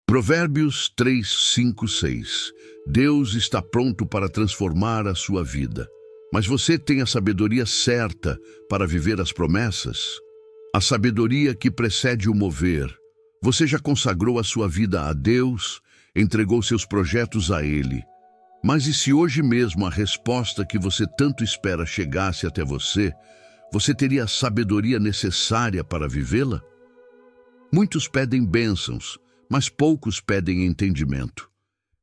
Provérbios 3, 5, 6. Deus está pronto para transformar a sua vida. Mas você tem a sabedoria certa para viver as promessas? A sabedoria que precede o mover. Você já consagrou a sua vida a Deus, entregou seus projetos a Ele. Mas e se hoje mesmo a resposta que você tanto espera chegasse até você, você teria a sabedoria necessária para vivê-la? Muitos pedem bênçãos, mas poucos pedem entendimento.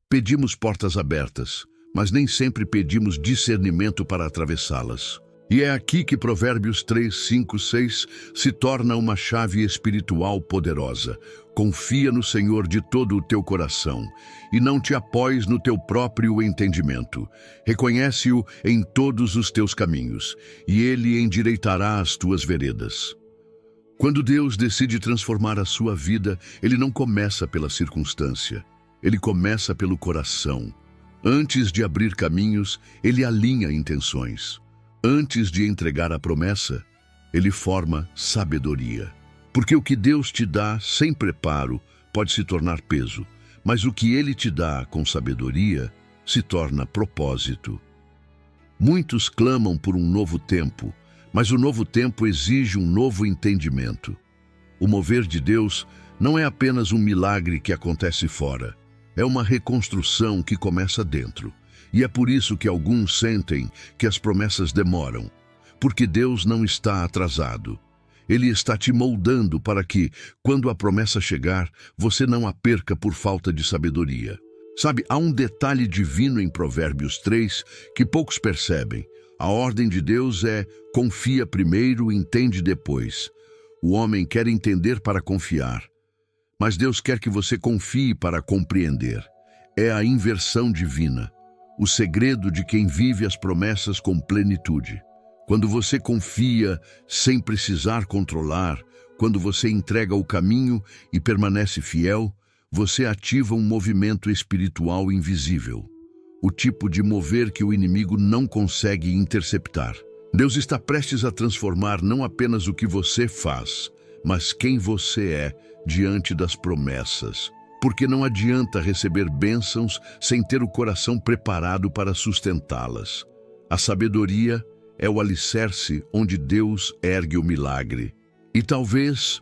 Pedimos portas abertas, mas nem sempre pedimos discernimento para atravessá-las. E é aqui que Provérbios 3, 5, 6 se torna uma chave espiritual poderosa. Confia no Senhor de todo o teu coração e não te apoies no teu próprio entendimento. Reconhece-o em todos os teus caminhos e Ele endireitará as tuas veredas. Quando Deus decide transformar a sua vida, Ele não começa pela circunstância, Ele começa pelo coração. Antes de abrir caminhos, Ele alinha intenções. Antes de entregar a promessa, Ele forma sabedoria. Porque o que Deus te dá sem preparo pode se tornar peso, mas o que Ele te dá com sabedoria se torna propósito. Muitos clamam por um novo tempo, mas o novo tempo exige um novo entendimento. O mover de Deus não é apenas um milagre que acontece fora, é uma reconstrução que começa dentro. E é por isso que alguns sentem que as promessas demoram, porque Deus não está atrasado. Ele está te moldando para que, quando a promessa chegar, você não a perca por falta de sabedoria. Sabe, há um detalhe divino em Provérbios 3 que poucos percebem. A ordem de Deus é: confia primeiro, entende depois. O homem quer entender para confiar, mas Deus quer que você confie para compreender. É a inversão divina, o segredo de quem vive as promessas com plenitude. Quando você confia sem precisar controlar, quando você entrega o caminho e permanece fiel, você ativa um movimento espiritual invisível. O tipo de mover que o inimigo não consegue interceptar. Deus está prestes a transformar não apenas o que você faz, mas quem você é diante das promessas. Porque não adianta receber bênçãos sem ter o coração preparado para sustentá-las. A sabedoria é o alicerce onde Deus ergue o milagre. E talvez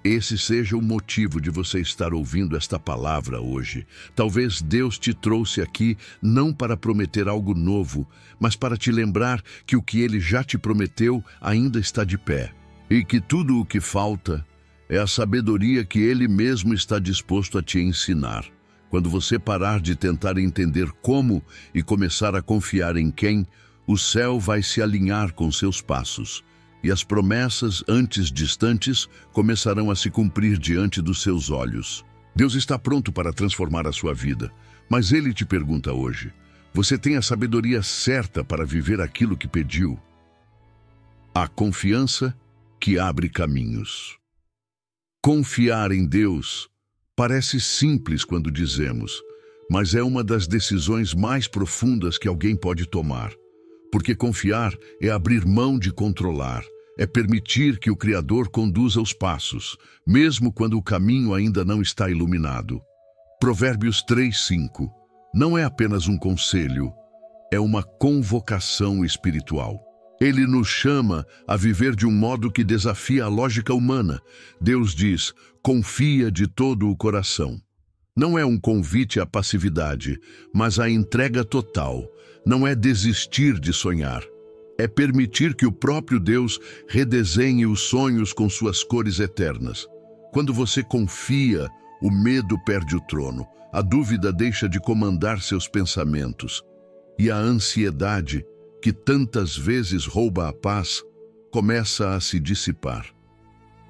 esse seja o motivo de você estar ouvindo esta palavra hoje. Talvez Deus te trouxe aqui não para prometer algo novo, mas para te lembrar que o que Ele já te prometeu ainda está de pé. E que tudo o que falta é a sabedoria que Ele mesmo está disposto a te ensinar. Quando você parar de tentar entender como e começar a confiar em quem, o céu vai se alinhar com seus passos. E as promessas antes distantes começarão a se cumprir diante dos seus olhos. Deus está pronto para transformar a sua vida, mas Ele te pergunta hoje: você tem a sabedoria certa para viver aquilo que pediu? A confiança que abre caminhos. Confiar em Deus parece simples quando dizemos, mas é uma das decisões mais profundas que alguém pode tomar. Porque confiar é abrir mão de controlar, é permitir que o Criador conduza os passos, mesmo quando o caminho ainda não está iluminado. Provérbios 3:5 não é apenas um conselho, é uma convocação espiritual. Ele nos chama a viver de um modo que desafia a lógica humana. Deus diz: confia de todo o coração. Não é um convite à passividade, mas à entrega total. Não é desistir de sonhar. É permitir que o próprio Deus redesenhe os sonhos com suas cores eternas. Quando você confia, o medo perde o trono, a dúvida deixa de comandar seus pensamentos, e a ansiedade, que tantas vezes rouba a paz, começa a se dissipar.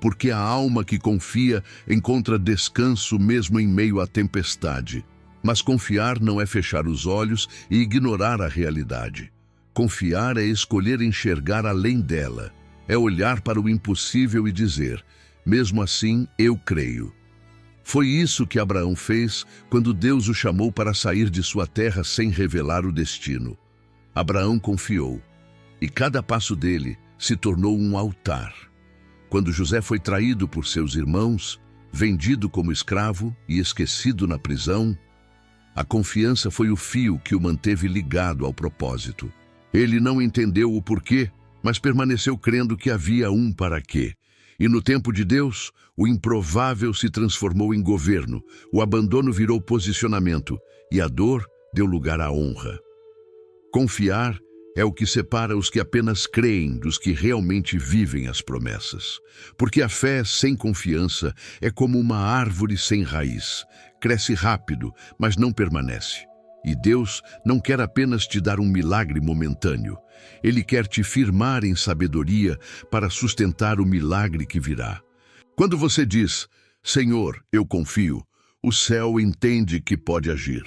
Porque a alma que confia encontra descanso mesmo em meio à tempestade. Mas confiar não é fechar os olhos e ignorar a realidade. Confiar é escolher enxergar além dela. É olhar para o impossível e dizer: mesmo assim, eu creio. Foi isso que Abraão fez quando Deus o chamou para sair de sua terra sem revelar o destino. Abraão confiou, e cada passo dele se tornou um altar. Quando José foi traído por seus irmãos, vendido como escravo e esquecido na prisão, a confiança foi o fio que o manteve ligado ao propósito. Ele não entendeu o porquê, mas permaneceu crendo que havia um para quê. E no tempo de Deus, o improvável se transformou em governo, o abandono virou posicionamento e a dor deu lugar à honra. Confiar é o que separa os que apenas creem dos que realmente vivem as promessas. Porque a fé sem confiança é como uma árvore sem raiz. Cresce rápido, mas não permanece. E Deus não quer apenas te dar um milagre momentâneo. Ele quer te firmar em sabedoria para sustentar o milagre que virá. Quando você diz, Senhor, eu confio, o céu entende que pode agir.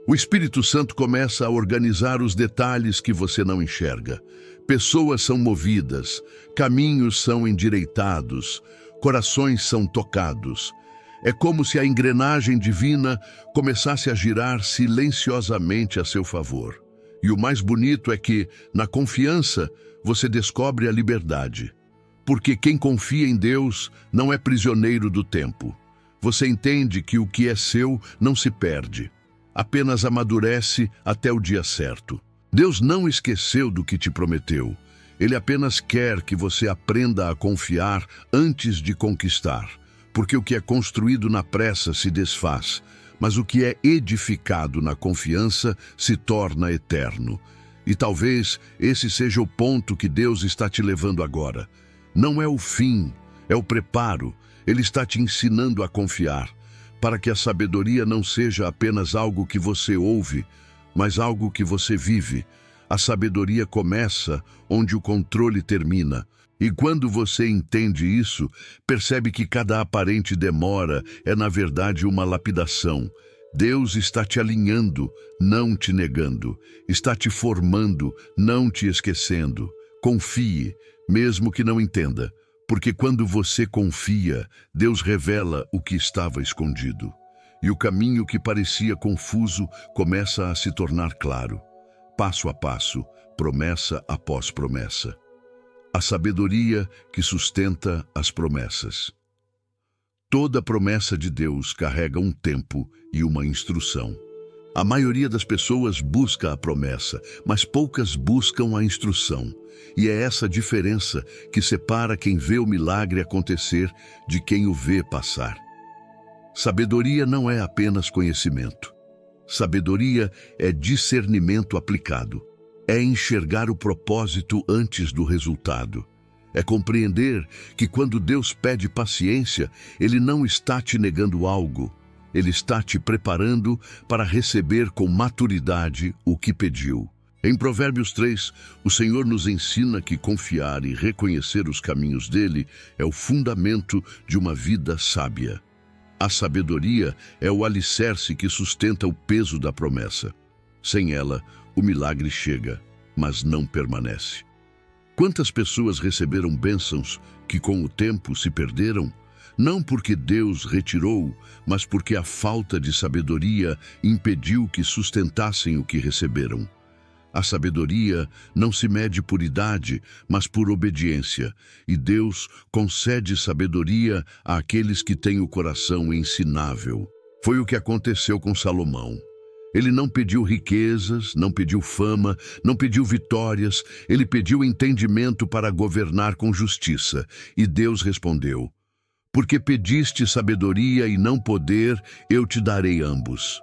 O Espírito Santo começa a organizar os detalhes que você não enxerga. Pessoas são movidas, caminhos são endireitados, corações são tocados. É como se a engrenagem divina começasse a girar silenciosamente a seu favor. E o mais bonito é que, na confiança, você descobre a liberdade. Porque quem confia em Deus não é prisioneiro do tempo. Você entende que o que é seu não se perde. Apenas amadurece até o dia certo. Deus não esqueceu do que te prometeu. Ele apenas quer que você aprenda a confiar antes de conquistar. Porque o que é construído na pressa se desfaz, mas o que é edificado na confiança se torna eterno. E talvez esse seja o ponto que Deus está te levando agora. Não é o fim, é o preparo. Ele está te ensinando a confiar, para que a sabedoria não seja apenas algo que você ouve, mas algo que você vive. A sabedoria começa onde o controle termina. E quando você entende isso, percebe que cada aparente demora é, na verdade, uma lapidação. Deus está te alinhando, não te negando. Está te formando, não te esquecendo. Confie, mesmo que não entenda. Porque quando você confia, Deus revela o que estava escondido. E o caminho que parecia confuso começa a se tornar claro. Passo a passo, promessa após promessa. A sabedoria que sustenta as promessas. Toda promessa de Deus carrega um tempo e uma instrução. A maioria das pessoas busca a promessa, mas poucas buscam a instrução. E é essa diferença que separa quem vê o milagre acontecer de quem o vê passar. Sabedoria não é apenas conhecimento. Sabedoria é discernimento aplicado. É enxergar o propósito antes do resultado. É compreender que quando Deus pede paciência, Ele não está te negando algo. Ele está te preparando para receber com maturidade o que pediu. Em Provérbios 3, o Senhor nos ensina que confiar e reconhecer os caminhos dele é o fundamento de uma vida sábia. A sabedoria é o alicerce que sustenta o peso da promessa. Sem ela, o milagre chega, mas não permanece. Quantas pessoas receberam bênçãos que com o tempo se perderam? Não porque Deus retirou, mas porque a falta de sabedoria impediu que sustentassem o que receberam. A sabedoria não se mede por idade, mas por obediência, e Deus concede sabedoria àqueles que têm o coração ensinável. Foi o que aconteceu com Salomão. Ele não pediu riquezas, não pediu fama, não pediu vitórias, ele pediu entendimento para governar com justiça. E Deus respondeu: porque pediste sabedoria e não poder, eu te darei ambos.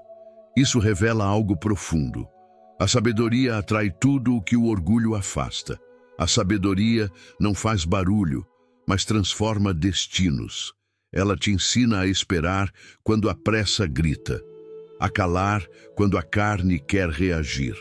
Isso revela algo profundo. A sabedoria atrai tudo o que o orgulho afasta. A sabedoria não faz barulho, mas transforma destinos. Ela te ensina a esperar quando a pressa grita, a calar quando a carne quer reagir,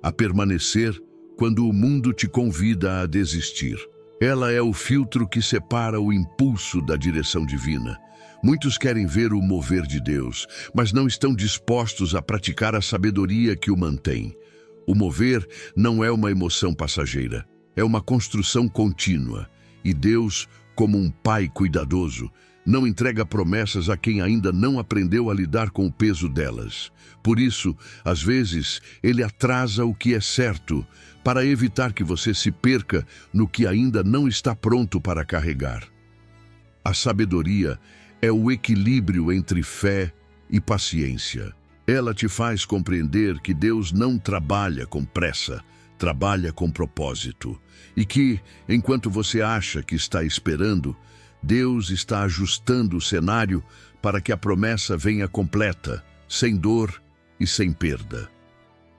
a permanecer quando o mundo te convida a desistir. Ela é o filtro que separa o impulso da direção divina. Muitos querem ver o mover de Deus, mas não estão dispostos a praticar a sabedoria que o mantém. O mover não é uma emoção passageira, é uma construção contínua. E Deus, como um pai cuidadoso, não entrega promessas a quem ainda não aprendeu a lidar com o peso delas. Por isso, às vezes, Ele atrasa o que é certo, para evitar que você se perca no que ainda não está pronto para carregar. A sabedoria é o equilíbrio entre fé e paciência. Ela te faz compreender que Deus não trabalha com pressa, trabalha com propósito. E que, enquanto você acha que está esperando, Deus está ajustando o cenário para que a promessa venha completa, sem dor e sem perda.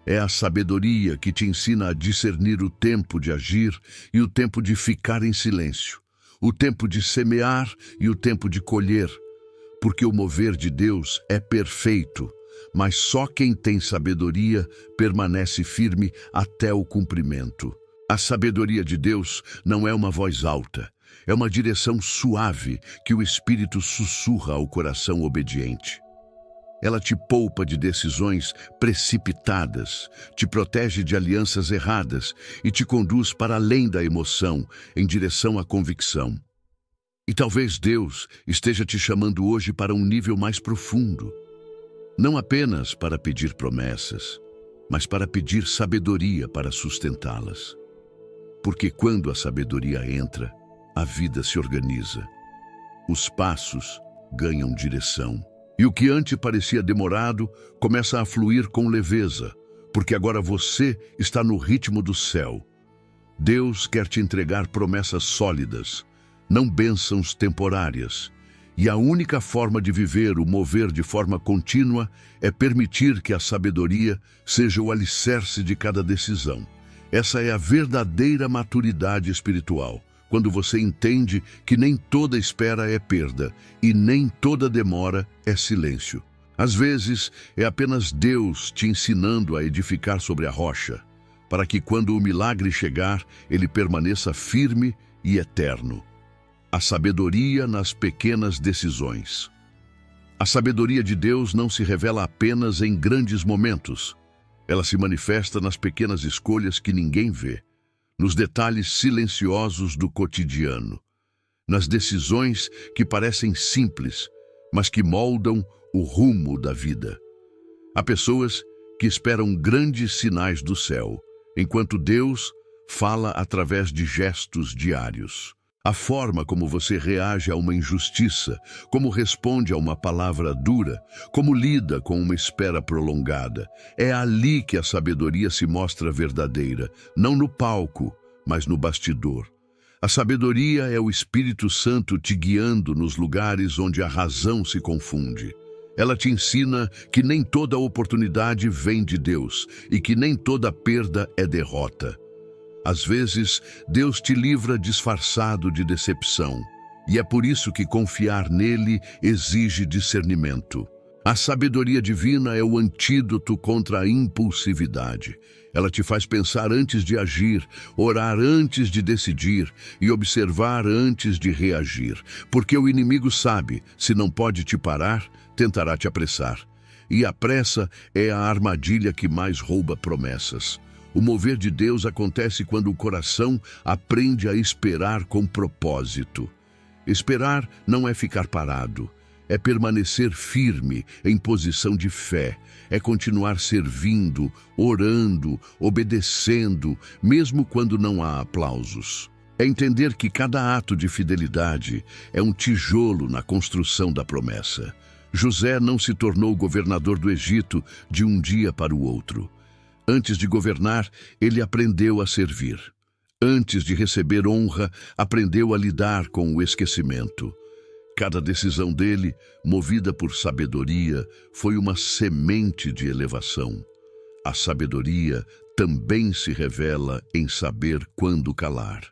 É a sabedoria que te ensina a discernir o tempo de agir e o tempo de ficar em silêncio, o tempo de semear e o tempo de colher, porque o mover de Deus é perfeito, mas só quem tem sabedoria permanece firme até o cumprimento. A sabedoria de Deus não é uma voz alta, é uma direção suave que o Espírito sussurra ao coração obediente. Ela te poupa de decisões precipitadas, te protege de alianças erradas e te conduz para além da emoção, em direção à convicção. E talvez Deus esteja te chamando hoje para um nível mais profundo. Não apenas para pedir promessas, mas para pedir sabedoria para sustentá-las. Porque quando a sabedoria entra, a vida se organiza. Os passos ganham direção. E o que antes parecia demorado começa a fluir com leveza, porque agora você está no ritmo do céu. Deus quer te entregar promessas sólidas, não bênçãos temporárias. E a única forma de viver o mover de forma contínua é permitir que a sabedoria seja o alicerce de cada decisão. Essa é a verdadeira maturidade espiritual, quando você entende que nem toda espera é perda e nem toda demora é silêncio. Às vezes, é apenas Deus te ensinando a edificar sobre a rocha, para que quando o milagre chegar, ele permaneça firme e eterno. A sabedoria nas pequenas decisões. A sabedoria de Deus não se revela apenas em grandes momentos. Ela se manifesta nas pequenas escolhas que ninguém vê, nos detalhes silenciosos do cotidiano, nas decisões que parecem simples, mas que moldam o rumo da vida. Há pessoas que esperam grandes sinais do céu, enquanto Deus fala através de gestos diários. A forma como você reage a uma injustiça, como responde a uma palavra dura, como lida com uma espera prolongada. É ali que a sabedoria se mostra verdadeira, não no palco, mas no bastidor. A sabedoria é o Espírito Santo te guiando nos lugares onde a razão se confunde. Ela te ensina que nem toda oportunidade vem de Deus e que nem toda perda é derrota. Às vezes, Deus te livra disfarçado de decepção, e é por isso que confiar nele exige discernimento. A sabedoria divina é o antídoto contra a impulsividade. Ela te faz pensar antes de agir, orar antes de decidir e observar antes de reagir. Porque o inimigo sabe, se não pode te parar, tentará te apressar. E a pressa é a armadilha que mais rouba promessas. O mover de Deus acontece quando o coração aprende a esperar com propósito. Esperar não é ficar parado, é permanecer firme em posição de fé, é continuar servindo, orando, obedecendo, mesmo quando não há aplausos. É entender que cada ato de fidelidade é um tijolo na construção da promessa. José não se tornou governador do Egito de um dia para o outro. Antes de governar, ele aprendeu a servir. Antes de receber honra, aprendeu a lidar com o esquecimento. Cada decisão dele, movida por sabedoria, foi uma semente de elevação. A sabedoria também se revela em saber quando calar,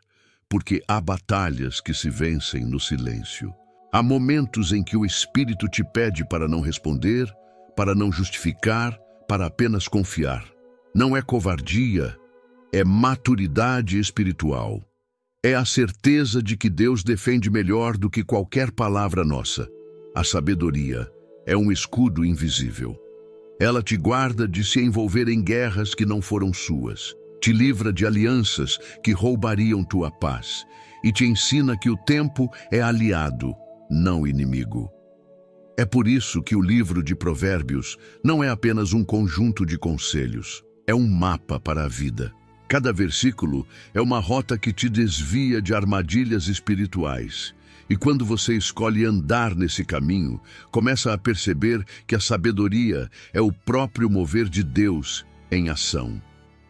porque há batalhas que se vencem no silêncio. Há momentos em que o Espírito te pede para não responder, para não justificar, para apenas confiar. Não é covardia, é maturidade espiritual. É a certeza de que Deus defende melhor do que qualquer palavra nossa. A sabedoria é um escudo invisível. Ela te guarda de se envolver em guerras que não foram suas, te livra de alianças que roubariam tua paz e te ensina que o tempo é aliado, não inimigo. É por isso que o livro de Provérbios não é apenas um conjunto de conselhos. É um mapa para a vida. Cada versículo é uma rota que te desvia de armadilhas espirituais E quando você escolhe andar nesse caminho, começa a perceber que a sabedoria é o próprio mover de Deus em ação.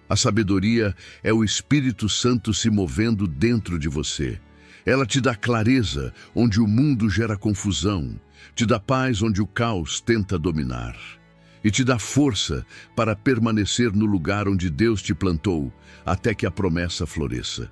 A sabedoria é o Espírito Santo se movendo dentro de você. Ela te dá clareza onde o mundo gera confusão, te dá paz onde o caos tenta dominar, e te dá força para permanecer no lugar onde Deus te plantou, até que a promessa floresça.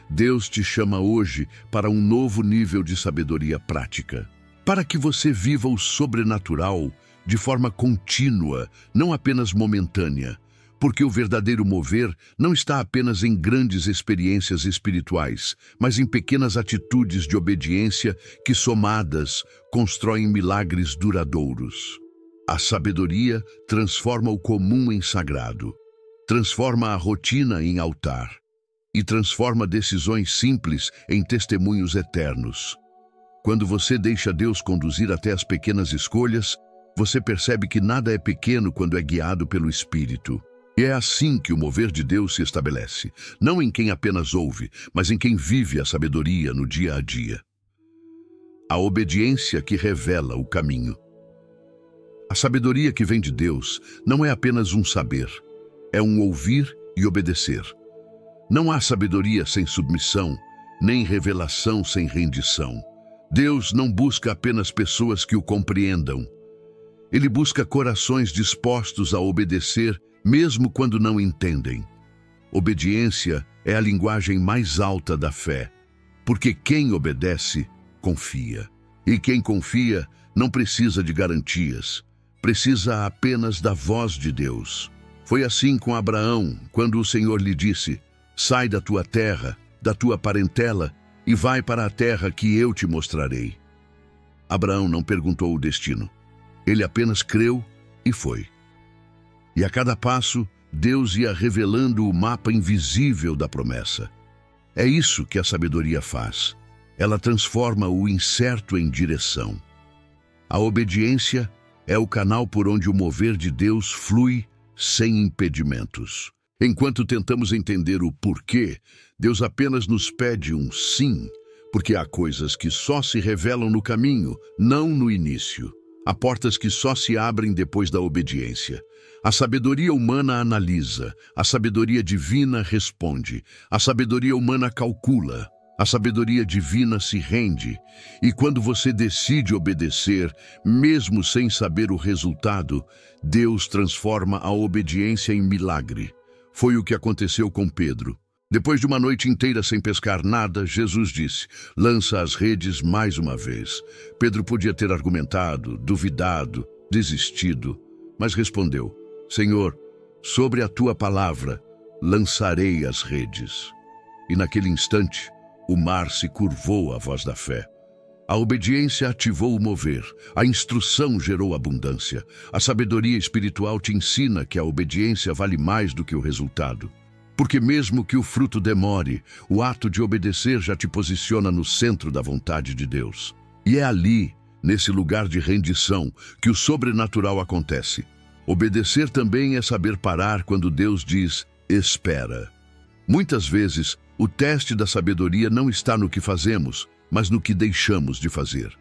Deus te chama hoje para um novo nível de sabedoria prática, para que você viva o sobrenatural de forma contínua, não apenas momentânea, porque o verdadeiro mover não está apenas em grandes experiências espirituais, mas em pequenas atitudes de obediência que, somadas, constroem milagres duradouros. A sabedoria transforma o comum em sagrado, transforma a rotina em altar e transforma decisões simples em testemunhos eternos. Quando você deixa Deus conduzir até as pequenas escolhas, você percebe que nada é pequeno quando é guiado pelo Espírito. E é assim que o mover de Deus se estabelece, não em quem apenas ouve, mas em quem vive a sabedoria no dia a dia. A obediência que revela o caminho. A sabedoria que vem de Deus não é apenas um saber, é um ouvir e obedecer. Não há sabedoria sem submissão, nem revelação sem rendição. Deus não busca apenas pessoas que o compreendam. Ele busca corações dispostos a obedecer, mesmo quando não entendem. Obediência é a linguagem mais alta da fé, porque quem obedece, confia. E quem confia não precisa de garantias, precisa apenas da voz de Deus. Foi assim com Abraão, quando o Senhor lhe disse: sai da tua terra, da tua parentela, e vai para a terra que eu te mostrarei. Abraão não perguntou o destino. Ele apenas creu e foi. E a cada passo, Deus ia revelando o mapa invisível da promessa. É isso que a sabedoria faz. Ela transforma o incerto em direção. A obediência é o canal por onde o mover de Deus flui sem impedimentos. Enquanto tentamos entender o porquê, Deus apenas nos pede um sim, porque há coisas que só se revelam no caminho, não no início. Há portas que só se abrem depois da obediência. A sabedoria humana analisa, a sabedoria divina responde, a sabedoria humana calcula, a sabedoria divina se rende. E quando você decide obedecer, mesmo sem saber o resultado, Deus transforma a obediência em milagre. Foi o que aconteceu com Pedro. Depois de uma noite inteira sem pescar nada, Jesus disse: lança as redes mais uma vez. Pedro podia ter argumentado, duvidado, desistido, mas respondeu: Senhor, sobre a tua palavra, lançarei as redes. E naquele instante, o mar se curvou à voz da fé. A obediência ativou o mover, a instrução gerou abundância. A sabedoria espiritual te ensina que a obediência vale mais do que o resultado. Porque mesmo que o fruto demore, o ato de obedecer já te posiciona no centro da vontade de Deus. E é ali, nesse lugar de rendição, que o sobrenatural acontece. Obedecer também é saber parar quando Deus diz: espera. Muitas vezes, o teste da sabedoria não está no que fazemos, mas no que deixamos de fazer.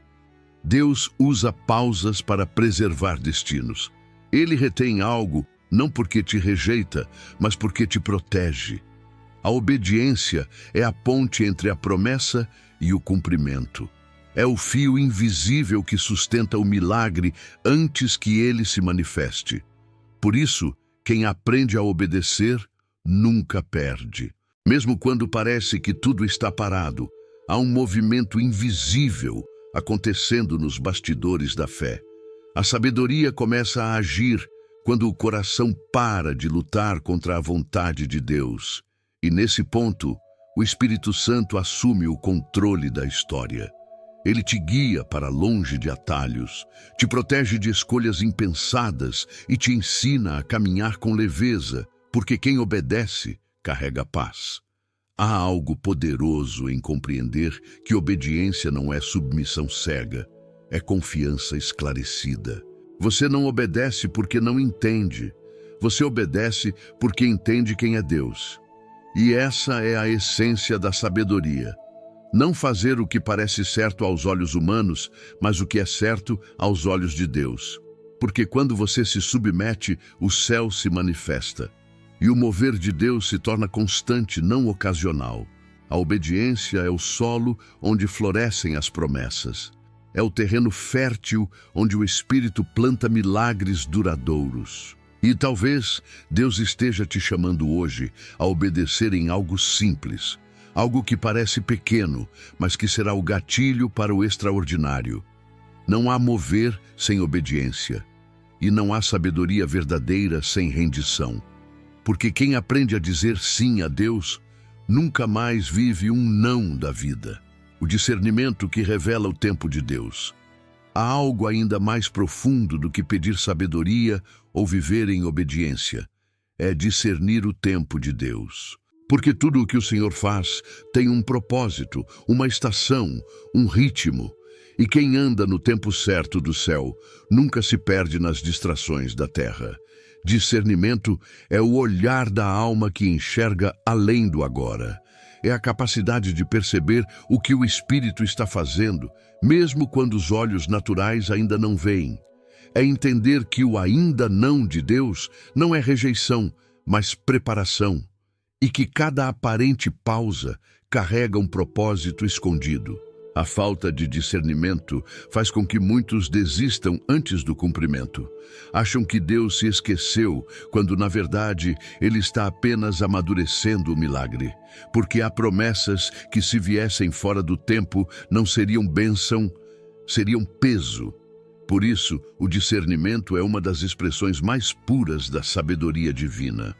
Deus usa pausas para preservar destinos. Ele retém algo não porque te rejeita, mas porque te protege. A obediência é a ponte entre a promessa e o cumprimento. É o fio invisível que sustenta o milagre antes que ele se manifeste. Por isso, quem aprende a obedecer nunca perde. Mesmo quando parece que tudo está parado, há um movimento invisível acontecendo nos bastidores da fé. A sabedoria começa a agir quando o coração para de lutar contra a vontade de Deus. E nesse ponto, o Espírito Santo assume o controle da história. Ele te guia para longe de atalhos, te protege de escolhas impensadas e te ensina a caminhar com leveza, porque quem obedece carrega paz. Há algo poderoso em compreender que obediência não é submissão cega, é confiança esclarecida. Você não obedece porque não entende, você obedece porque entende quem é Deus. E essa é a essência da sabedoria. Não fazer o que parece certo aos olhos humanos, mas o que é certo aos olhos de Deus. Porque quando você se submete, o céu se manifesta. E o mover de Deus se torna constante, não ocasional. A obediência é o solo onde florescem as promessas. É o terreno fértil onde o Espírito planta milagres duradouros. E talvez Deus esteja te chamando hoje a obedecer em algo simples, algo que parece pequeno, mas que será o gatilho para o extraordinário. Não há mover sem obediência, e não há sabedoria verdadeira sem rendição. Porque quem aprende a dizer sim a Deus, nunca mais vive um não da vida. O discernimento que revela o tempo de Deus. Há algo ainda mais profundo do que pedir sabedoria ou viver em obediência. É discernir o tempo de Deus. Porque tudo o que o Senhor faz tem um propósito, uma estação, um ritmo. E quem anda no tempo certo do céu nunca se perde nas distrações da terra. Discernimento é o olhar da alma que enxerga além do agora. É a capacidade de perceber o que o Espírito está fazendo, mesmo quando os olhos naturais ainda não veem. É entender que o ainda não de Deus não é rejeição, mas preparação. E que cada aparente pausa carrega um propósito escondido. A falta de discernimento faz com que muitos desistam antes do cumprimento. Acham que Deus se esqueceu, quando na verdade Ele está apenas amadurecendo o milagre. Porque há promessas que, se viessem fora do tempo, não seriam bênção, seriam peso. Por isso, o discernimento é uma das expressões mais puras da sabedoria divina.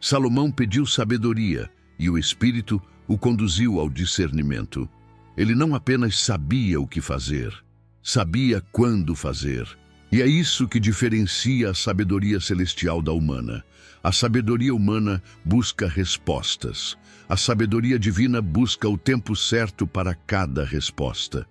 Salomão pediu sabedoria e o Espírito o conduziu ao discernimento. Ele não apenas sabia o que fazer, sabia quando fazer. E é isso que diferencia a sabedoria celestial da humana. A sabedoria humana busca respostas. A sabedoria divina busca o tempo certo para cada resposta.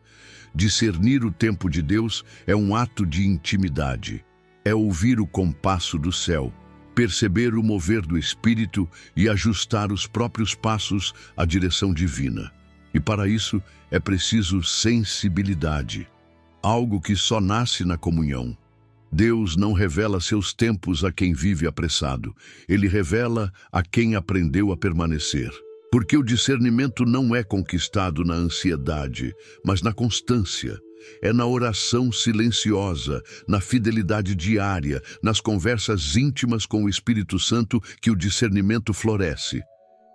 Discernir o tempo de Deus é um ato de intimidade. É ouvir o compasso do céu, perceber o mover do Espírito e ajustar os próprios passos à direção divina. E para isso é preciso sensibilidade, algo que só nasce na comunhão. Deus não revela seus tempos a quem vive apressado, Ele revela a quem aprendeu a permanecer. Porque o discernimento não é conquistado na ansiedade, mas na constância. É na oração silenciosa, na fidelidade diária, nas conversas íntimas com o Espírito Santo que o discernimento floresce.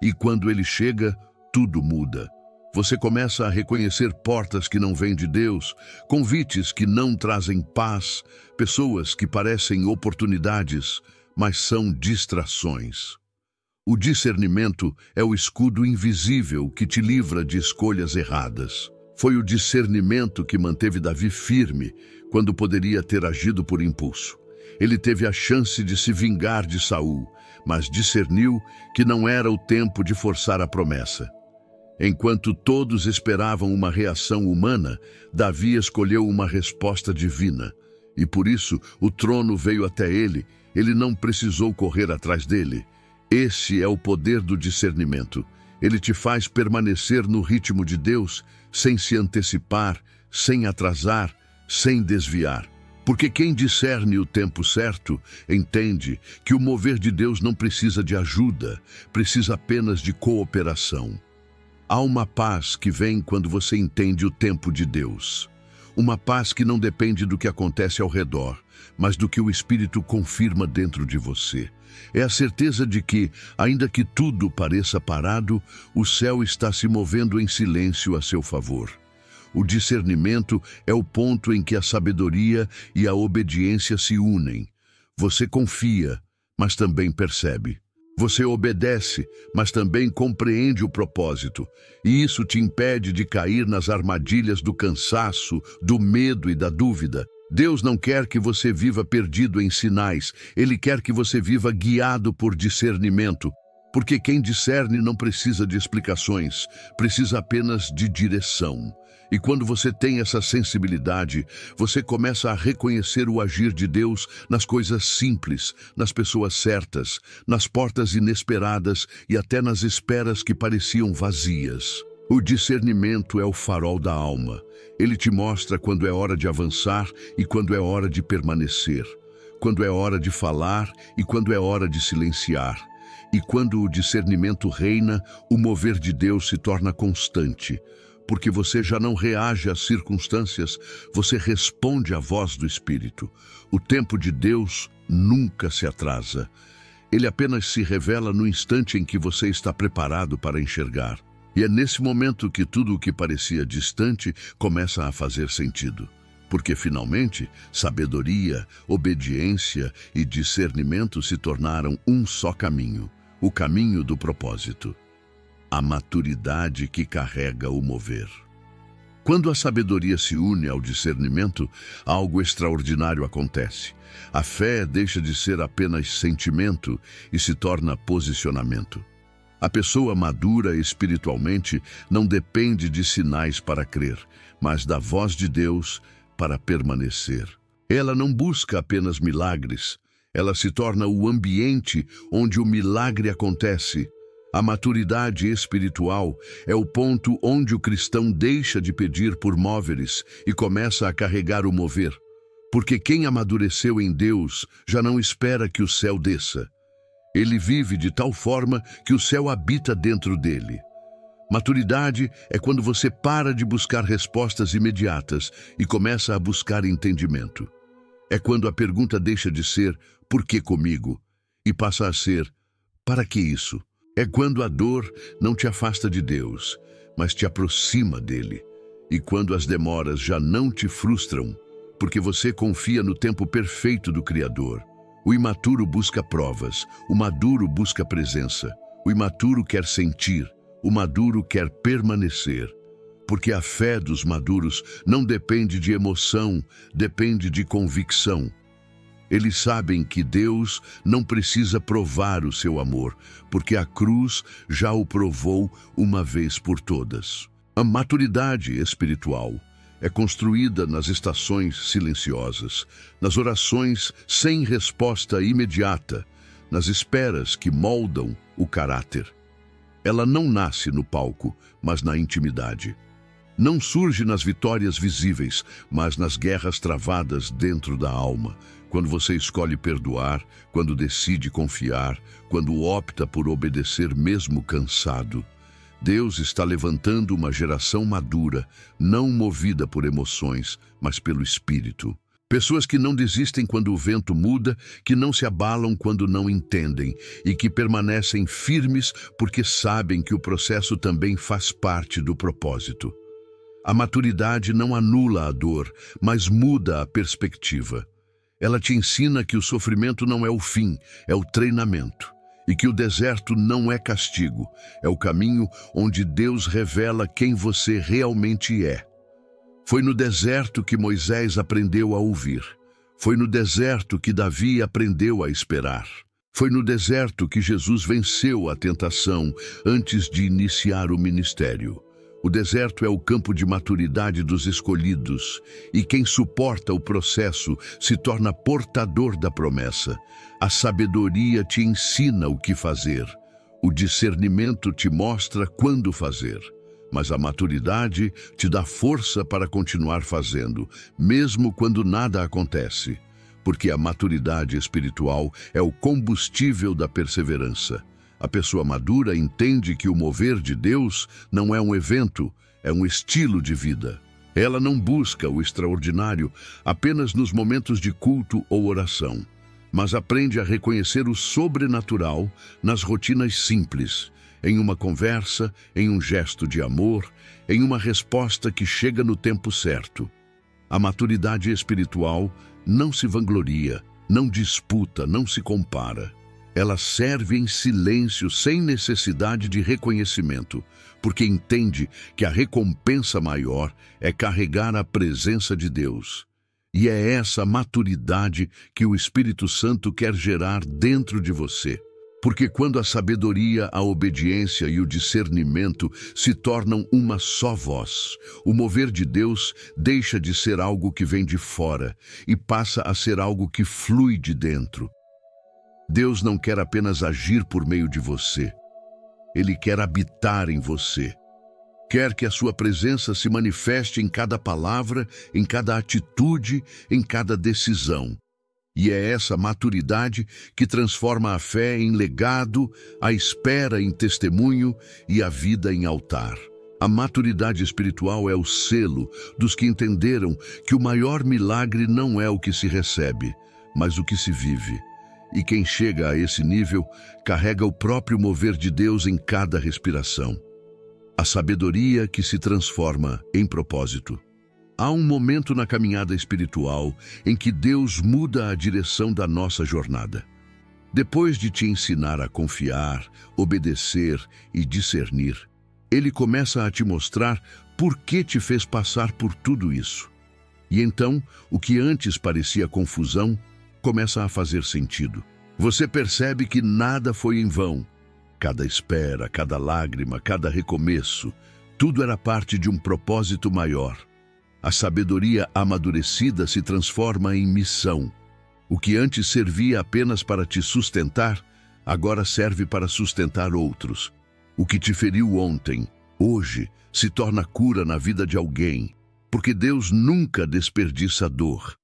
E quando ele chega, tudo muda. Você começa a reconhecer portas que não vêm de Deus, convites que não trazem paz, pessoas que parecem oportunidades, mas são distrações. O discernimento é o escudo invisível que te livra de escolhas erradas. Foi o discernimento que manteve Davi firme quando poderia ter agido por impulso. Ele teve a chance de se vingar de Saul, mas discerniu que não era o tempo de forçar a promessa. Enquanto todos esperavam uma reação humana, Davi escolheu uma resposta divina. E por isso o trono veio até ele, ele não precisou correr atrás dele. Esse é o poder do discernimento. Ele te faz permanecer no ritmo de Deus, sem se antecipar, sem atrasar, sem desviar. Porque quem discerne o tempo certo, entende que o mover de Deus não precisa de ajuda, precisa apenas de cooperação. Há uma paz que vem quando você entende o tempo de Deus. Uma paz que não depende do que acontece ao redor, mas do que o Espírito confirma dentro de você. É a certeza de que, ainda que tudo pareça parado, o céu está se movendo em silêncio a seu favor. O discernimento é o ponto em que a sabedoria e a obediência se unem. Você confia, mas também percebe. Você obedece, mas também compreende o propósito. E isso te impede de cair nas armadilhas do cansaço, do medo e da dúvida. Deus não quer que você viva perdido em sinais. Ele quer que você viva guiado por discernimento. Porque quem discerne não precisa de explicações, precisa apenas de direção. E quando você tem essa sensibilidade, você começa a reconhecer o agir de Deus nas coisas simples, nas pessoas certas, nas portas inesperadas e até nas esperas que pareciam vazias. O discernimento é o farol da alma. Ele te mostra quando é hora de avançar e quando é hora de permanecer, quando é hora de falar e quando é hora de silenciar. E quando o discernimento reina, o mover de Deus se torna constante, porque você já não reage às circunstâncias, você responde à voz do Espírito. O tempo de Deus nunca se atrasa. Ele apenas se revela no instante em que você está preparado para enxergar. E é nesse momento que tudo o que parecia distante começa a fazer sentido. Porque, finalmente, sabedoria, obediência e discernimento se tornaram um só caminho, o caminho do propósito. A maturidade que carrega o mover. Quando a sabedoria se une ao discernimento, algo extraordinário acontece. A fé deixa de ser apenas sentimento e se torna posicionamento. A pessoa madura espiritualmente não depende de sinais para crer, mas da voz de Deus para permanecer. Ela não busca apenas milagres, ela se torna o ambiente onde o milagre acontece. A maturidade espiritual é o ponto onde o cristão deixa de pedir por móveis e começa a carregar o mover. Porque quem amadureceu em Deus já não espera que o céu desça. Ele vive de tal forma que o céu habita dentro dele. Maturidade é quando você para de buscar respostas imediatas e começa a buscar entendimento. É quando a pergunta deixa de ser "por que comigo?" e passa a ser "para que isso?" É quando a dor não te afasta de Deus, mas te aproxima dele. E quando as demoras já não te frustram, porque você confia no tempo perfeito do Criador. O imaturo busca provas, o maduro busca presença. O imaturo quer sentir, o maduro quer permanecer. Porque a fé dos maduros não depende de emoção, depende de convicção. Eles sabem que Deus não precisa provar o seu amor, porque a cruz já o provou uma vez por todas. A maturidade espiritual é construída nas estações silenciosas, nas orações sem resposta imediata, nas esperas que moldam o caráter. Ela não nasce no palco, mas na intimidade. Não surge nas vitórias visíveis, mas nas guerras travadas dentro da alma. Quando você escolhe perdoar, quando decide confiar, quando opta por obedecer mesmo cansado. Deus está levantando uma geração madura, não movida por emoções, mas pelo Espírito. Pessoas que não desistem quando o vento muda, que não se abalam quando não entendem e que permanecem firmes porque sabem que o processo também faz parte do propósito. A maturidade não anula a dor, mas muda a perspectiva. Ela te ensina que o sofrimento não é o fim, é o treinamento. E que o deserto não é castigo, é o caminho onde Deus revela quem você realmente é. Foi no deserto que Moisés aprendeu a ouvir. Foi no deserto que Davi aprendeu a esperar. Foi no deserto que Jesus venceu a tentação antes de iniciar o ministério. O deserto é o campo de maturidade dos escolhidos, e quem suporta o processo se torna portador da promessa. A sabedoria te ensina o que fazer. O discernimento te mostra quando fazer. Mas a maturidade te dá força para continuar fazendo, mesmo quando nada acontece. Porque a maturidade espiritual é o combustível da perseverança. A pessoa madura entende que o mover de Deus não é um evento, é um estilo de vida. Ela não busca o extraordinário apenas nos momentos de culto ou oração, mas aprende a reconhecer o sobrenatural nas rotinas simples, em uma conversa, em um gesto de amor, em uma resposta que chega no tempo certo. A maturidade espiritual não se vangloria, não disputa, não se compara. Ela serve em silêncio, sem necessidade de reconhecimento, porque entende que a recompensa maior é carregar a presença de Deus. E é essa maturidade que o Espírito Santo quer gerar dentro de você. Porque quando a sabedoria, a obediência e o discernimento se tornam uma só voz, o mover de Deus deixa de ser algo que vem de fora e passa a ser algo que flui de dentro. Deus não quer apenas agir por meio de você. Ele quer habitar em você. Quer que a sua presença se manifeste em cada palavra, em cada atitude, em cada decisão. E é essa maturidade que transforma a fé em legado, a espera em testemunho e a vida em altar. A maturidade espiritual é o selo dos que entenderam que o maior milagre não é o que se recebe, mas o que se vive. E quem chega a esse nível carrega o próprio mover de Deus em cada respiração. A sabedoria que se transforma em propósito. Há um momento na caminhada espiritual em que Deus muda a direção da nossa jornada. Depois de te ensinar a confiar, obedecer e discernir, Ele começa a te mostrar por que te fez passar por tudo isso. E então, o que antes parecia confusão, começa a fazer sentido. Você percebe que nada foi em vão. Cada espera, cada lágrima, cada recomeço, tudo era parte de um propósito maior. A sabedoria amadurecida se transforma em missão. O que antes servia apenas para te sustentar, agora serve para sustentar outros. O que te feriu ontem, hoje, se torna cura na vida de alguém, porque Deus nunca desperdiça dor.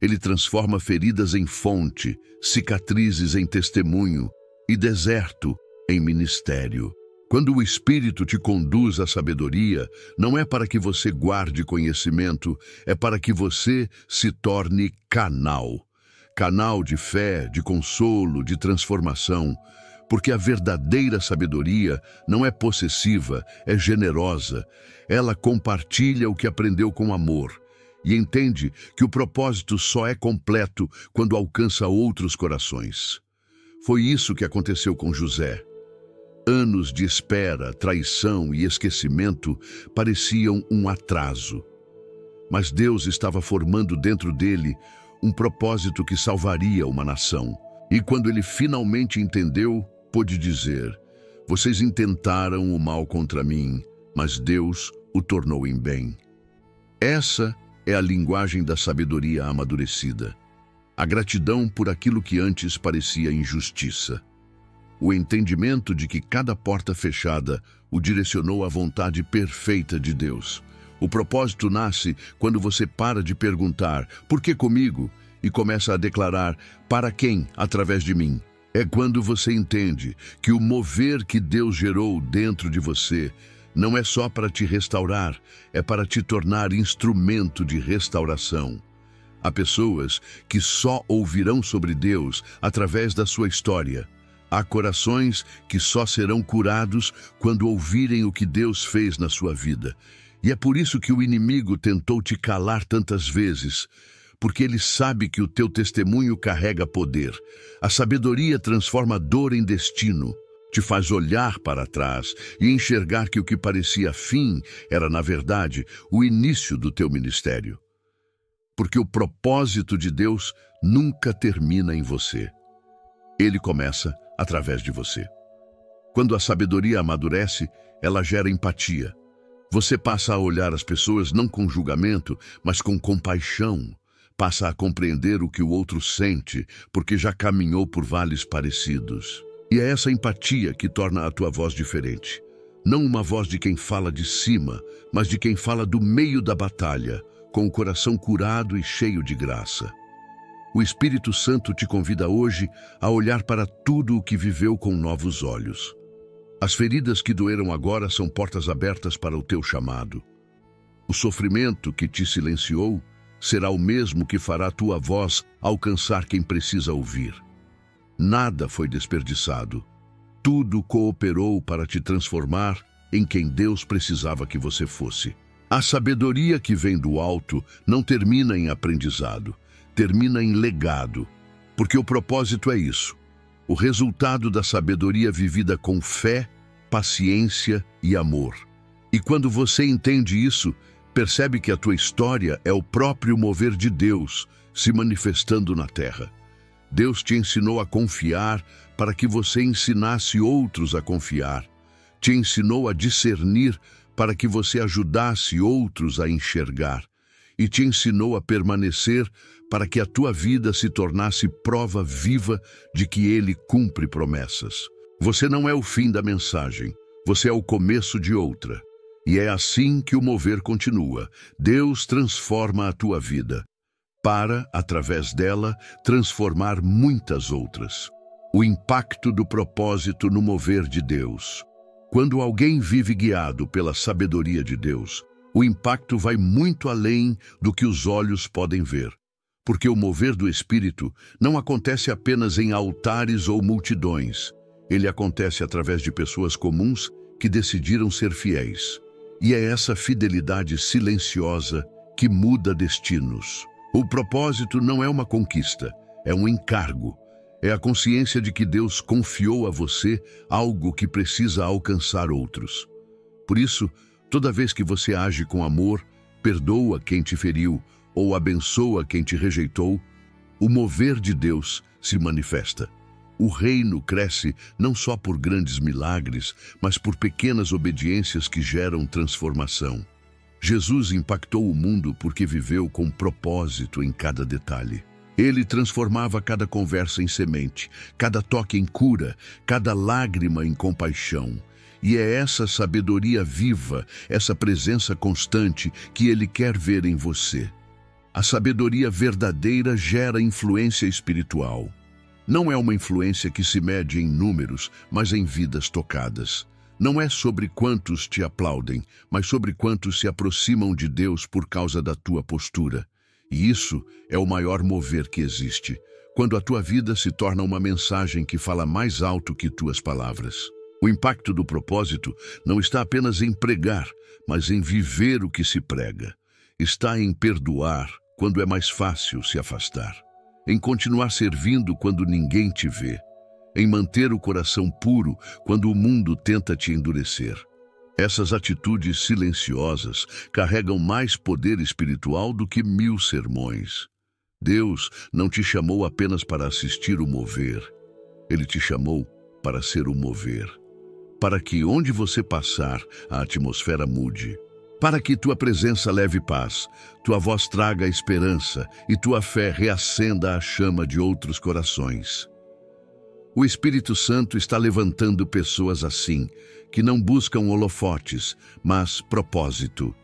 Ele transforma feridas em fonte, cicatrizes em testemunho e deserto em ministério. Quando o Espírito te conduz à sabedoria, não é para que você guarde conhecimento, é para que você se torne canal. Canal de fé, de consolo, de transformação. Porque a verdadeira sabedoria não é possessiva, é generosa. Ela compartilha o que aprendeu com amor e entende que o propósito só é completo quando alcança outros corações. Foi isso que aconteceu com José. Anos de espera, traição e esquecimento pareciam um atraso. Mas Deus estava formando dentro dele um propósito que salvaria uma nação. E quando ele finalmente entendeu, pôde dizer: vocês intentaram o mal contra mim, mas Deus o tornou em bem. Essa é a linguagem da sabedoria amadurecida. A gratidão por aquilo que antes parecia injustiça. O entendimento de que cada porta fechada o direcionou à vontade perfeita de Deus. O propósito nasce quando você para de perguntar "por que comigo?" e começa a declarar "para quem através de mim?" É quando você entende que o mover que Deus gerou dentro de você não é só para te restaurar, é para te tornar instrumento de restauração. Há pessoas que só ouvirão sobre Deus através da sua história. Há corações que só serão curados quando ouvirem o que Deus fez na sua vida. E é por isso que o inimigo tentou te calar tantas vezes, porque ele sabe que o teu testemunho carrega poder. A sabedoria transforma dor em destino, te faz olhar para trás e enxergar que o que parecia fim era, na verdade, o início do teu ministério. Porque o propósito de Deus nunca termina em você. Ele começa através de você. Quando a sabedoria amadurece, ela gera empatia. Você passa a olhar as pessoas não com julgamento, mas com compaixão. Passa a compreender o que o outro sente, porque já caminhou por vales parecidos. E é essa empatia que torna a tua voz diferente. Não uma voz de quem fala de cima, mas de quem fala do meio da batalha, com o coração curado e cheio de graça. O Espírito Santo te convida hoje a olhar para tudo o que viveu com novos olhos. As feridas que doeram agora são portas abertas para o teu chamado. O sofrimento que te silenciou será o mesmo que fará tua voz alcançar quem precisa ouvir. Nada foi desperdiçado. Tudo cooperou para te transformar em quem Deus precisava que você fosse. A sabedoria que vem do alto não termina em aprendizado, termina em legado, porque o propósito é isso. O resultado da sabedoria vivida com fé, paciência e amor. E quando você entende isso, percebe que a tua história é o próprio mover de Deus se manifestando na terra. Deus te ensinou a confiar para que você ensinasse outros a confiar. Te ensinou a discernir para que você ajudasse outros a enxergar. E te ensinou a permanecer para que a tua vida se tornasse prova viva de que Ele cumpre promessas. Você não é o fim da mensagem, você é o começo de outra. E é assim que o mover continua. Deus transforma a tua vida, para, através dela, transformar muitas outras. O impacto do propósito no mover de Deus. Quando alguém vive guiado pela sabedoria de Deus, o impacto vai muito além do que os olhos podem ver. Porque o mover do Espírito não acontece apenas em altares ou multidões. Ele acontece através de pessoas comuns que decidiram ser fiéis. E é essa fidelidade silenciosa que muda destinos. O propósito não é uma conquista, é um encargo. É a consciência de que Deus confiou a você algo que precisa alcançar outros. Por isso, toda vez que você age com amor, perdoa quem te feriu ou abençoa quem te rejeitou, o mover de Deus se manifesta. O reino cresce não só por grandes milagres, mas por pequenas obediências que geram transformação. Jesus impactou o mundo porque viveu com propósito em cada detalhe. Ele transformava cada conversa em semente, cada toque em cura, cada lágrima em compaixão. E é essa sabedoria viva, essa presença constante que Ele quer ver em você. A sabedoria verdadeira gera influência espiritual. Não é uma influência que se mede em números, mas em vidas tocadas. Não é sobre quantos te aplaudem, mas sobre quantos se aproximam de Deus por causa da tua postura. E isso é o maior mover que existe, quando a tua vida se torna uma mensagem que fala mais alto que tuas palavras. O impacto do propósito não está apenas em pregar, mas em viver o que se prega. Está em perdoar quando é mais fácil se afastar, em continuar servindo quando ninguém te vê, em manter o coração puro quando o mundo tenta te endurecer. Essas atitudes silenciosas carregam mais poder espiritual do que 1000 sermões. Deus não te chamou apenas para assistir o mover. Ele te chamou para ser o mover. Para que onde você passar, a atmosfera mude. Para que tua presença leve paz, tua voz traga esperança e tua fé reacenda a chama de outros corações. O Espírito Santo está levantando pessoas assim, que não buscam holofotes, mas propósito.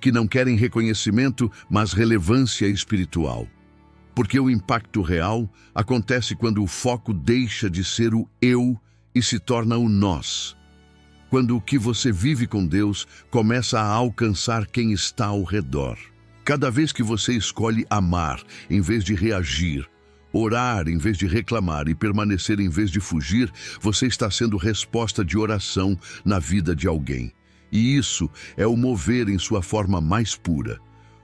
Que não querem reconhecimento, mas relevância espiritual. Porque o impacto real acontece quando o foco deixa de ser o eu e se torna o nós. Quando o que você vive com Deus começa a alcançar quem está ao redor. Cada vez que você escolhe amar em vez de reagir, orar em vez de reclamar e permanecer em vez de fugir, você está sendo resposta de oração na vida de alguém. E isso é o mover em sua forma mais pura.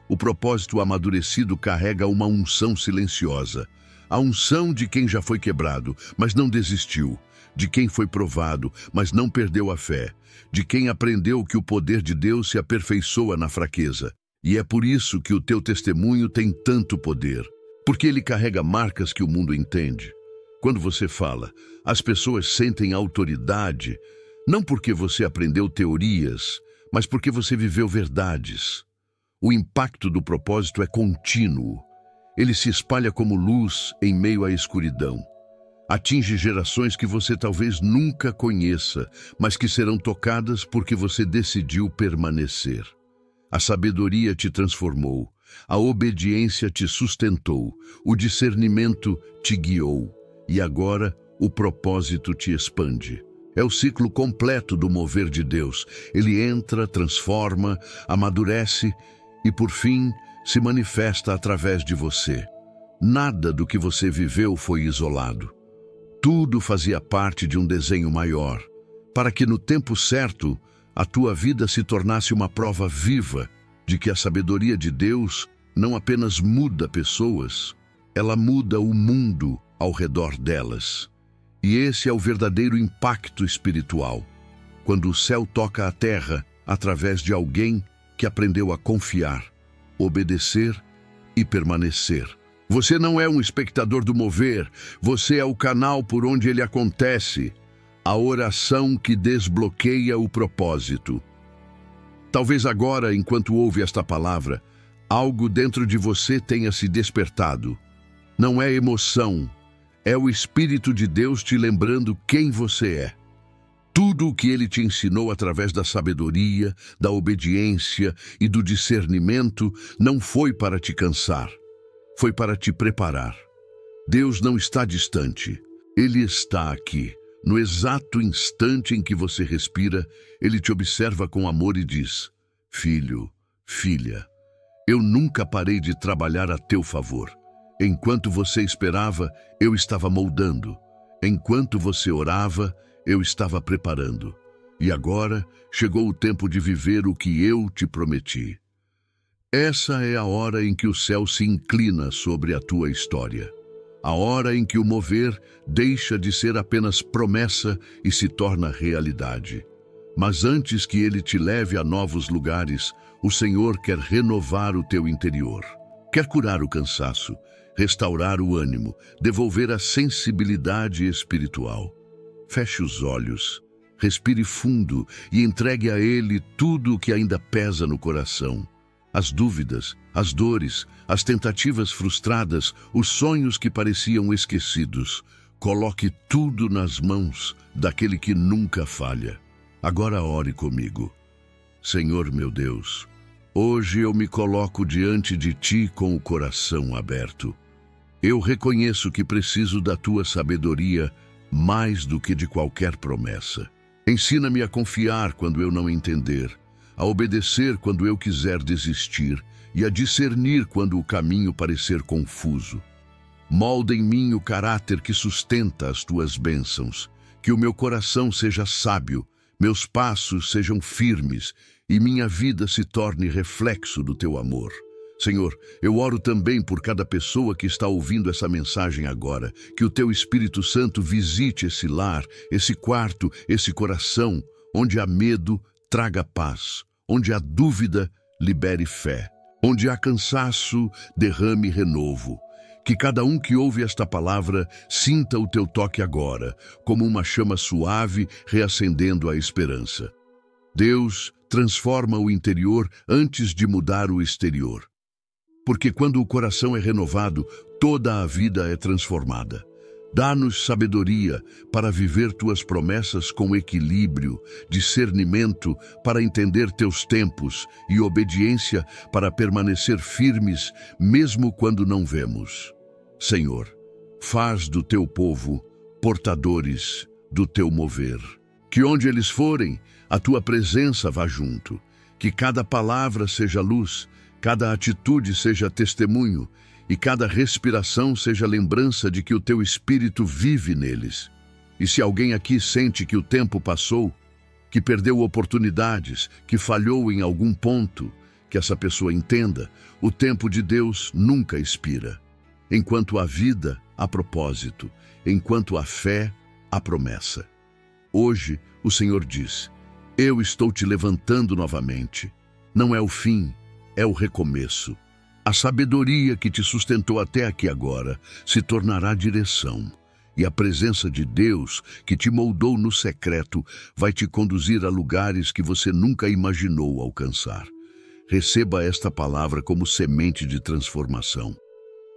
O propósito amadurecido carrega uma unção silenciosa. A unção de quem já foi quebrado, mas não desistiu. De quem foi provado, mas não perdeu a fé. De quem aprendeu que o poder de Deus se aperfeiçoa na fraqueza. E é por isso que o teu testemunho tem tanto poder. Porque ele carrega marcas que o mundo entende. Quando você fala, as pessoas sentem autoridade, não porque você aprendeu teorias, mas porque você viveu verdades. O impacto do propósito é contínuo. Ele se espalha como luz em meio à escuridão. Atinge gerações que você talvez nunca conheça, mas que serão tocadas porque você decidiu permanecer. A sabedoria te transformou, a obediência te sustentou, o discernimento te guiou, e agora o propósito te expande. É o ciclo completo do mover de Deus. Ele entra, transforma, amadurece e, por fim, se manifesta através de você. Nada do que você viveu foi isolado. Tudo fazia parte de um desenho maior, para que no tempo certo a tua vida se tornasse uma prova viva de que a sabedoria de Deus não apenas muda pessoas, ela muda o mundo ao redor delas. E esse é o verdadeiro impacto espiritual, quando o céu toca a terra através de alguém que aprendeu a confiar, obedecer e permanecer. Você não é um espectador do mover, você é o canal por onde ele acontece, a oração que desbloqueia o propósito. Talvez agora, enquanto ouve esta palavra, algo dentro de você tenha se despertado. Não é emoção, é o Espírito de Deus te lembrando quem você é. Tudo Tudo o que ele te ensinou através da sabedoria, da obediência e do discernimento não foi para te cansar, foi para te preparar. Deus não está distante, Ele está aqui. No exato instante em que você respira, Ele te observa com amor e diz: filho, filha, eu nunca parei de trabalhar a teu favor. Enquanto você esperava, eu estava moldando. Enquanto você orava, eu estava preparando. E agora chegou o tempo de viver o que eu te prometi. Essa é a hora em que o céu se inclina sobre a tua história. A hora em que o mover deixa de ser apenas promessa e se torna realidade. Mas antes que ele te leve a novos lugares, o Senhor quer renovar o teu interior. Quer curar o cansaço, restaurar o ânimo, devolver a sensibilidade espiritual. Feche os olhos, respire fundo e entregue a Ele tudo o que ainda pesa no coração. As dúvidas, as dores, as tentativas frustradas, os sonhos que pareciam esquecidos. Coloque tudo nas mãos daquele que nunca falha. Agora ore comigo. Senhor meu Deus, hoje eu me coloco diante de Ti com o coração aberto. Eu reconheço que preciso da Tua sabedoria mais do que de qualquer promessa. Ensina-me a confiar quando eu não entender, a obedecer quando eu quiser desistir e a discernir quando o caminho parecer confuso. Molda em mim o caráter que sustenta as Tuas bênçãos, que o meu coração seja sábio, meus passos sejam firmes e minha vida se torne reflexo do Teu amor. Senhor, eu oro também por cada pessoa que está ouvindo essa mensagem agora, que o Teu Espírito Santo visite esse lar, esse quarto, esse coração, onde há medo, traga paz, onde há dúvida, libere fé, onde há cansaço, derrame renovo. Que cada um que ouve esta palavra sinta o Teu toque agora, como uma chama suave reacendendo a esperança. Deus transforma o interior antes de mudar o exterior. Porque quando o coração é renovado, toda a vida é transformada. Dá-nos sabedoria para viver Tuas promessas com equilíbrio, discernimento para entender Teus tempos e obediência para permanecer firmes mesmo quando não vemos. Senhor, faz do Teu povo portadores do Teu mover. Que onde eles forem, a Tua presença vá junto. Que cada palavra seja luz, cada atitude seja testemunho, e cada respiração seja lembrança de que o Teu Espírito vive neles. E se alguém aqui sente que o tempo passou, que perdeu oportunidades, que falhou em algum ponto, que essa pessoa entenda, o tempo de Deus nunca expira. Enquanto há vida, há propósito. Enquanto há fé, há promessa. Hoje, o Senhor diz: eu estou te levantando novamente. Não é o fim, é o recomeço. A sabedoria que te sustentou até aqui agora se tornará direção, e a presença de Deus que te moldou no secreto vai te conduzir a lugares que você nunca imaginou alcançar. Receba esta palavra como semente de transformação,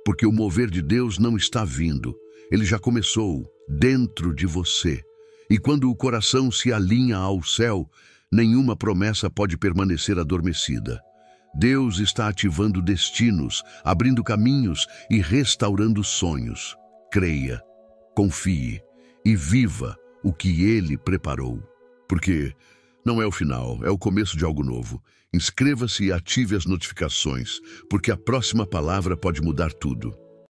porque o mover de Deus não está vindo, ele já começou dentro de você. E quando o coração se alinha ao céu, nenhuma promessa pode permanecer adormecida. Deus está ativando destinos, abrindo caminhos e restaurando sonhos. Creia, confie e viva o que Ele preparou. Porque não é o final, é o começo de algo novo. Inscreva-se e ative as notificações, porque a próxima palavra pode mudar tudo.